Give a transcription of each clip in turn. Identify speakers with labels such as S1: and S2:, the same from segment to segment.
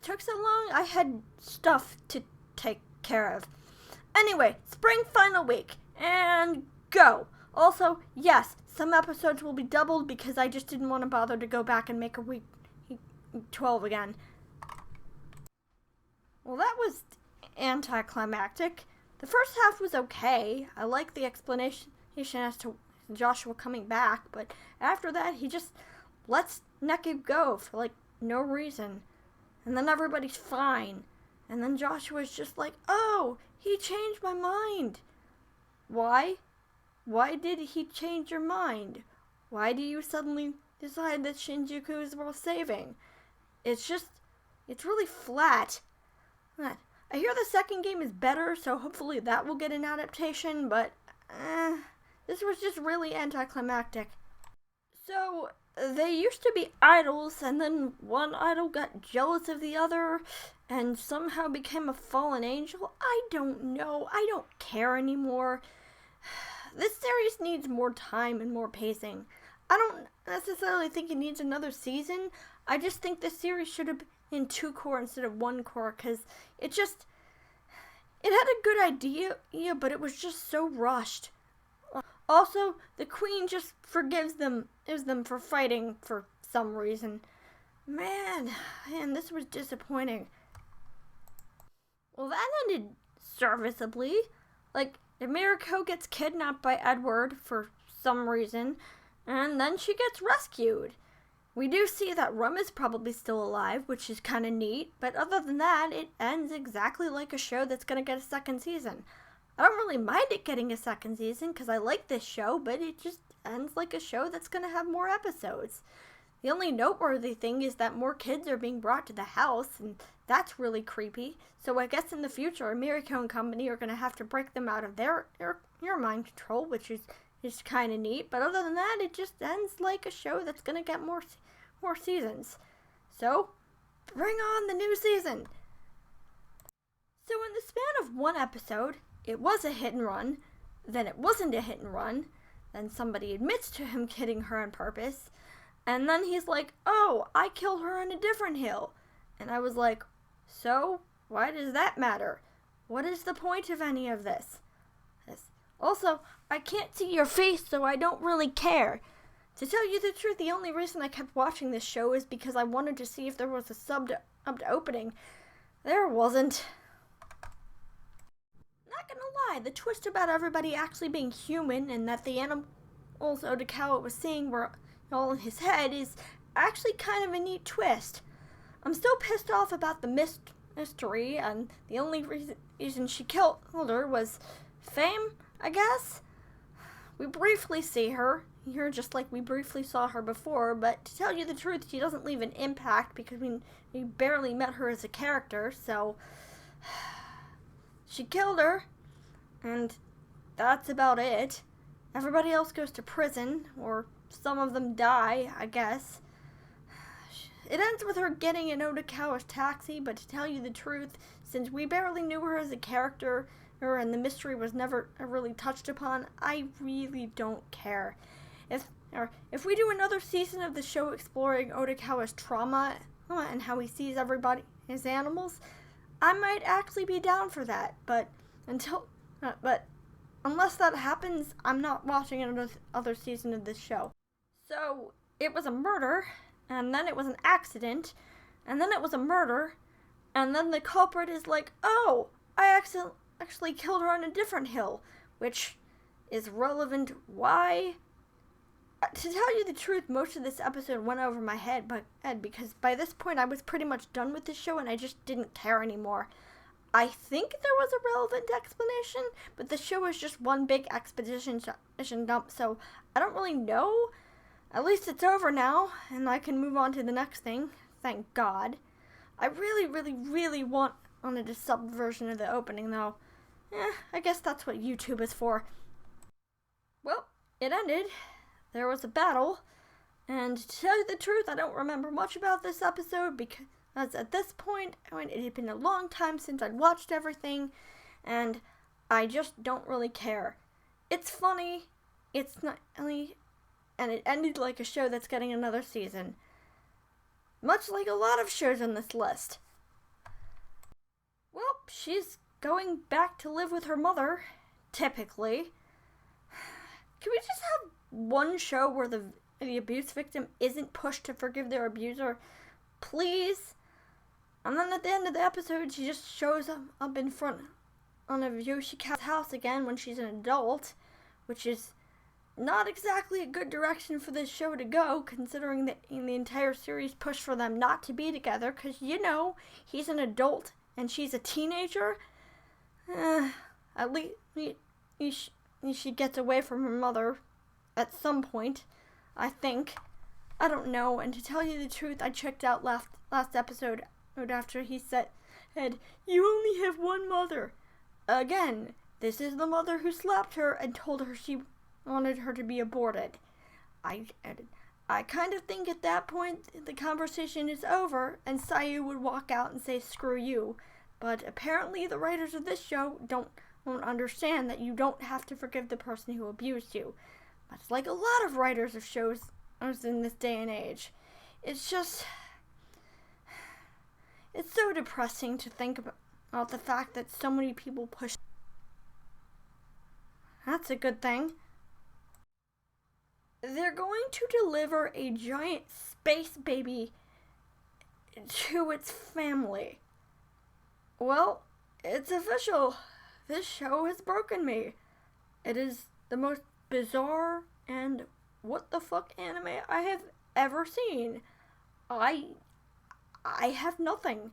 S1: took so long, I had stuff to take care of. Anyway, spring final week, and go! Also, yes, some episodes will be doubled because I just didn't want to bother to go back and make a week 12 again. Well, that was anticlimactic. The first half was okay. I like the explanation as to Joshua coming back, but after that, he just lets Neku go for, like, no reason. And then everybody's fine. And then Joshua's just like, oh, he changed my mind. Why? Why did he change your mind? Why do you suddenly decide that Shinjuku is worth saving? It's really flat. I hear the second game is better, so hopefully that will get an adaptation, but this was just really anticlimactic. So, they used to be idols, and then one idol got jealous of the other, and somehow became a fallen angel. I don't know. I don't care anymore. This series needs more time and more pacing. I don't necessarily think it needs another season. I just think this series should have been 2 core instead of 1 core, because it had a good idea, but it was just so rushed. Also, the queen just forgives them for fighting for some reason. Man, this was disappointing. Well, that ended serviceably. Like, Mirako gets kidnapped by Edward for some reason, and then she gets rescued. We do see that Rum is probably still alive, which is kind of neat, but other than that, it ends exactly like a show that's going to get a second season. I don't really mind it getting a second season because I like this show, but it just ends like a show that's going to have more episodes. The only noteworthy thing is that more kids are being brought to the house, and that's really creepy. So I guess in the future, Mirako and company are going to have to break them out of their mind control, which is kind of neat. But other than that, it just ends like a show that's going to get more seasons. So, bring on the new season! So in the span of 1 episode, it was a hit and run, then it wasn't a hit and run, then somebody admits to him hitting her on purpose, and then he's like, oh, I killed her on a different hill. And I was like, so, why does that matter? What is the point of any of this? Also, I can't see your face, so I don't really care. To tell you the truth, the only reason I kept watching this show is because I wanted to see if there was a subbed opening. There wasn't. Not gonna lie, the twist about everybody actually being human and that the animals Odokawa was seeing were all in his head is actually kind of a neat twist. I'm still pissed off about the mystery, and the only reason she killed her was fame, I guess? We briefly see her here, just like we briefly saw her before, but to tell you the truth, she doesn't leave an impact because we barely met her as a character, so she killed her, and that's about it. Everybody else goes to prison, or some of them die, I guess. It ends with her getting in Odokawa's taxi, but to tell you the truth, since we barely knew her as a character, and the mystery was never really touched upon, I really don't care. If we do another season of the show exploring Odokawa's trauma and how he sees everybody as animals, I might actually be down for that. But unless that happens, I'm not watching another season of this show. So it was a murder, and then it was an accident, and then it was a murder, and then the culprit is like, oh, I actually killed her on a different hill, which is relevant. Why? To tell you the truth, most of this episode went over my head because by this point I was pretty much done with the show and I just didn't care anymore. I think there was a relevant explanation, but the show is just one big exposition dump, so I don't really know. At least it's over now, and I can move on to the next thing. Thank God. I really, really, really wanted a sub version of the opening, though. I guess that's what YouTube is for. Well, it ended. There was a battle, and to tell you the truth, I don't remember much about this episode because at this point, it had been a long time since I'd watched everything, and I just don't really care. It's funny, it's not really, and it ended like a show that's getting another season. Much like a lot of shows on this list. she's going back to live with her mother, typically. Can we just have one show where the abuse victim isn't pushed to forgive their abuser? Please? And then at the end of the episode, she just shows up in front of Yoshika's house again when she's an adult, which is not exactly a good direction for this show to go, considering that in the entire series pushed for them not to be together, because, he's an adult and she's a teenager. At least she gets away from her mother at some point, I think. I don't know, and to tell you the truth, I checked out last episode after he said, "You only have one mother." Again, this is the mother who slapped her and told her she wanted her to be aborted. I kind of think at that point the conversation is over and Sayu would walk out and say, "Screw you." But apparently the writers of this show won't understand that you don't have to forgive the person who abused you. Much like a lot of writers of shows in this day and age. It's so depressing to think about the fact that so many people push. That's a good thing. They're going to deliver a giant space baby to its family. Well, it's official. This show has broken me. It is the most bizarre and what the fuck anime I have ever seen. I have nothing.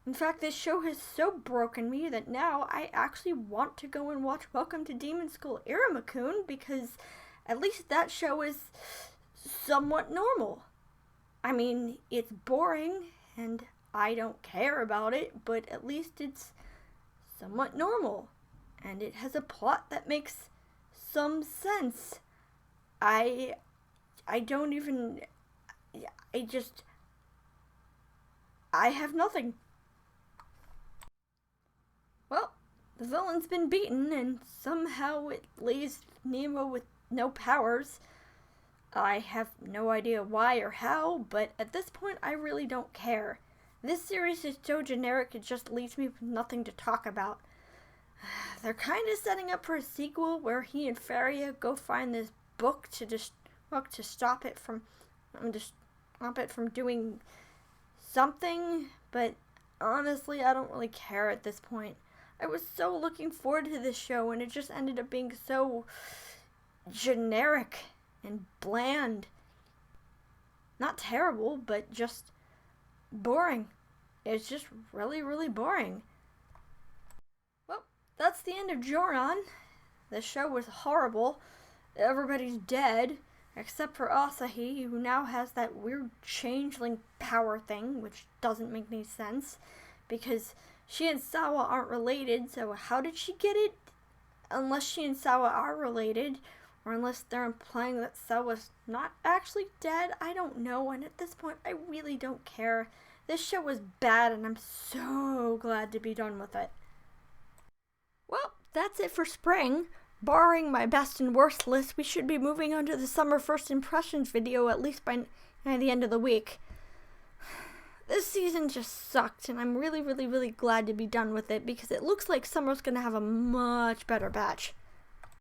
S1: In fact, this show has so broken me that now I actually want to go and watch Welcome to Demon School Iruma-kun, because at least that show is somewhat normal. I mean, it's boring and I don't care about it, but at least it's somewhat normal. And it has a plot that makes some sense. I have nothing. Well, the villain's been beaten, and somehow it leaves Nemo with no powers. I have no idea why or how, but at this point I really don't care. This series is so generic it just leaves me with nothing to talk about. They're kind of setting up for a sequel where he and Faria go find this book to stop it from doing something, but honestly, I don't really care at this point. I was so looking forward to this show, and it just ended up being so generic and bland. Not terrible, but just boring. It's just really, really boring. Well, that's the end of Joran. The show was horrible. Everybody's dead, except for Asahi, who now has that weird changeling power thing, which doesn't make any sense, because she and Sawa aren't related, so how did she get it? Unless she and Sawa are related, or unless they're implying that Sawa's not actually dead, I don't know, and at this point, I really don't care. This show was bad, and I'm so glad to be done with it. Well, that's it for spring. Barring my best and worst list, we should be moving on to the summer first impressions video at least by the end of the week. This season just sucked, and I'm really, really, really glad to be done with it, because it looks like summer's gonna have a much better batch.